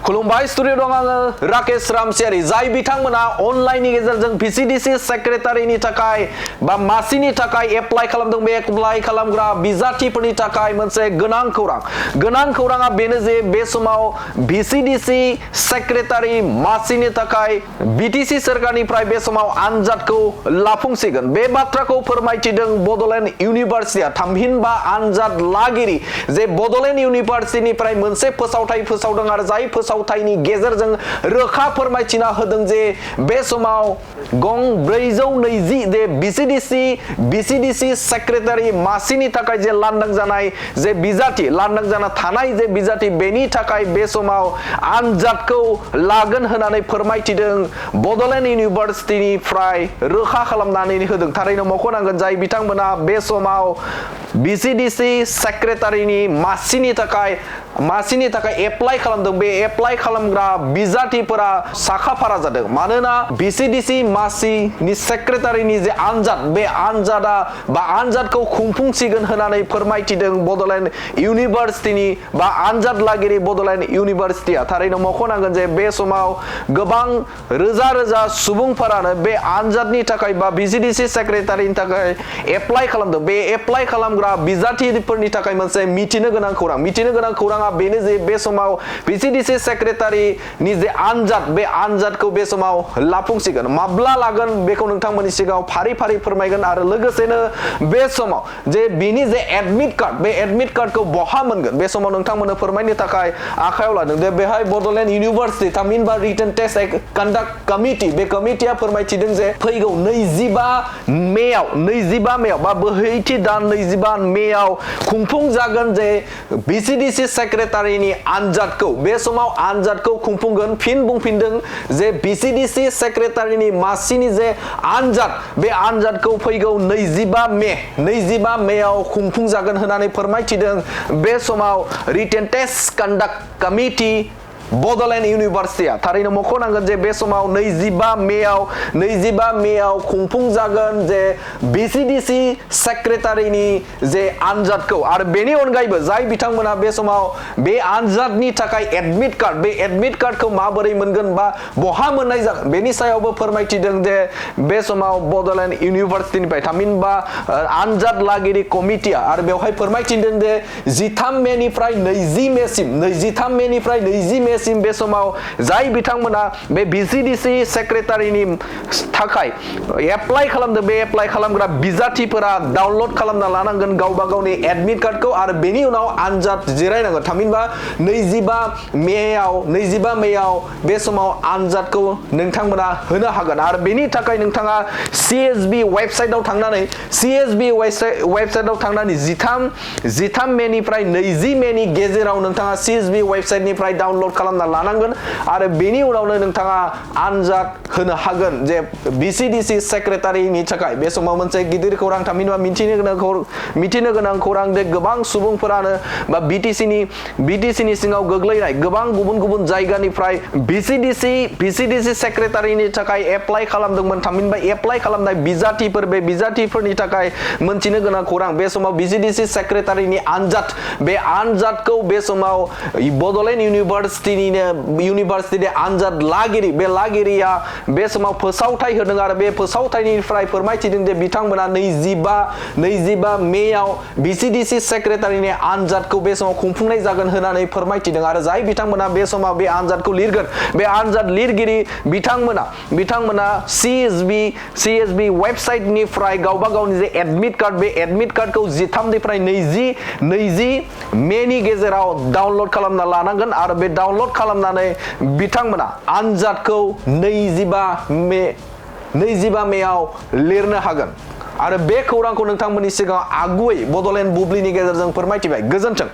खुलुमबाय स्टुडिअ दं आङो राकेश रामसियारि जाय बिथांमोना अनलाइननि गेजेरजों VCDC सेक्रेटारिनि थाखाय बा मासिनि थाखाय एप्लाइ खालामदों बे एप्लाइ खालामग्रा बिजाथिफोरनि थाखाय मोनसे गोनां खौराङा बेनो जे बे समाव VCDC सेक्रेटारि मासिनि थाखाय BTC सोरखारनिफ्राय बे समाव आनजादखौ लाफुंसिगोन बे बाथ्राखौ फोरमायथिदों बडलेण्ड इउनिभार्सिटिया थामहिनबा आनजाद लागिरि जे बडलेण्ड इउनिभार्सिटिनिफ्राय मोनसे फोसावथाय फोसावदों आरो जाय फोसावथायनि गेजेरजों रोखा फोरमायथिना होदों जे बे समाव गं 420 जे VCDC सेक्रेटारि मासिनि थाखाय जे लांदां जानाय जे बिजाथि लांदां जाना थानाय जे बिजाथि बेनि थाखाय बे समाव आनजादखौ लागोन होननानै फोरमायथिदों बडलेण्ड इउनिभार्सिटिनिफ्राय रोखा खालामनानै होदों थारैनो मख'नांगोन जाय बिथांमोना बे समाव VCDC सेक्रेटारिनि मासिनि थाखाय एप्लाइ खालामदों बे एप्लाइ खालामग्रा बिजाथिफोरा साखाफारा जादों मानोना VCDC मासिनि सेक्रेटारिनि जे आनजाद बे आनजादा बा आनजादखौ खुंफुंसिगोन होननानै फोरमायथिदों बडलेण्ड इउनिभार्सिटिनि बा आनजाद लागिरि बडलेण्ड इउनिभार्सिटिया थारैनो मख'नांगोन जे बे समाव गोबां रोजा सुबुंफोरानो बे आनजादनि थाखाय बा VCDC सेक्रेटारिनि थाखाय एप्लाइ खालामदों बे एप्लाइ खालामग्रा बिजाथिफोरनि थाखाय मोनसे मिथिनो गोनां खौराङा बेनो जे बे समाव VCDC सेक्रेटारिनि जे आनजाद बे आनजादखौ बे समाव लाफुंसिगोन माब्ला लागोन बेखौ नोंथांमोननि सिगाङाव फारि फोरमायगोन आरो लोगोसेनो बे समाव जे बिनि जे एडमिट कार्डखौ बहा मोनगोन बे समाव नोंथांमोननो फोरमायनो थाखाय आखायाव लादों जे बेहाय बडलेण्ड इउनिभार्सिटि थामहिनबा रिटन टेस्ट कन्डाक्ट कमिटि बे कमिटिया फोरमायथिदों जे फैगौ 25 मेयाव बा बोहैथि दान 25 मेयाव खुंफुंजागोन जे VCDC सेक्रेटारिनि आनजादखौ बे समाव आनजादखौ खुंफुंगोन फिन बुंफिनदों जे VCDC सेक्रेटारिनि मासिनि जे आनजाद बे आनजादखौ फैगौ 25 मेयाव खुंफुंजागोन होननानै फोरमायथिदों बे समाव written test conduct committee Bodoland इउनिभार्सिटिया थारैनो मख'नांगोन जे बे समाव 25 मेयाव खुंफुंजागोन जे VCDC सेक्रेटारिनि जे आनजादखौ आरो बेनि अनगायैबो जाय बिथांमोना बे समाव बे आनजादनि थाखाय एडमिट कार्ड बे एडमिट कार्डखौ माबोरै मोनगोन बा बहा मोननाय जागोन बेनि सायावबो फोरमायथिदों जे बे समाव बडलेण्ड इउनिभार्सिटिनिफ्राय थामहिनबा आनजाद लागिरि कमिटिया आरो बेवहाय फोरमायथिदों जे 13 मेनिफ्राय 20 मे बे समाव जाय बिथांमोना बे VCDC सेक्रेटारिनि थाखाय एप्लाइ खालामदों बे एप्लाइ खालामग्रा बिजाथिफोरा डाउनलड खालामना लानांगोन गावबा गावनि एडमिट कार्डखौ आरो बेनि उनाव आनजाद जिरायनांगोन थामहिनबा 25 मेयाव बे समाव आनजादखौ नोंथांमोना होनो हागोन आरो बेनि थाखाय नोंथाङा CSB वेबसाइटआव थांनानै 13 मेनिफ्राय 20 मेनि गेजेराव नोंथाङा CSB वेबसाइटनिफ्राय डाउनलड खालामना लानांगोन आरो बेनि उनावनो नोंथाङा आनजाद होनो हागोन जे VCDC सेक्रेटारिनि थाखाय बे समाव मोनसे गिदिर खौरां थामहिनबा मिथिनो गोनां खौरां जे गोबां सुबुंफोरानो बा BTCनि सिङाव गोग्लैनाय गोबां गुबुन जायगानिफ्राय VCDC सेक्रेटारिनि थाखाय एप्लाइ खालामदोंमोन थामहिनबा एप्लाइ खालामनाय बे बिजाथिफोरनि थाखाय मोनथिनो गोनां खौरां बे समाव VCDC सेक्रेटारिनि आनजाद बे आनजादखौ बे समाव बडलेण्ड इउनिभार्सिटिनि आनजाद लागिरिया बे समाव फोसावथाय होदों आरो बे फोसावथायनिफ्राय फोरमायथिदों जे बिथांमोना 25 मेयाव VCDC सेक्रेटारिनि आनजादखौ बे समाव खुंफुंनाय जागोन होननानै फोरमायथिदों आरो जाय बिथांमोना बे समाव बे आनजादखौ लिरगोन बे आनजाद लिरगिरि बिथांमोना CSB वेबसाइटनिफ्राय गावबा गावनि जे एडमिट कार्ड बे एडमिट कार्डखौ 13 निफ्राय 20 मेनि गेजेराव डाउनलड खालामना लानांगोन आरो बे डाउनलड खालामनानै बिथांमोना आनजादखौ 25 मेयाव लिरनो हागोन आरो बे खौरांखौ नोंथांमोननि सिगाङाव आगुयै बडलेण्ड बुब्लिनि गेजेरजों फोरमायथिबाय गोजोन्थों।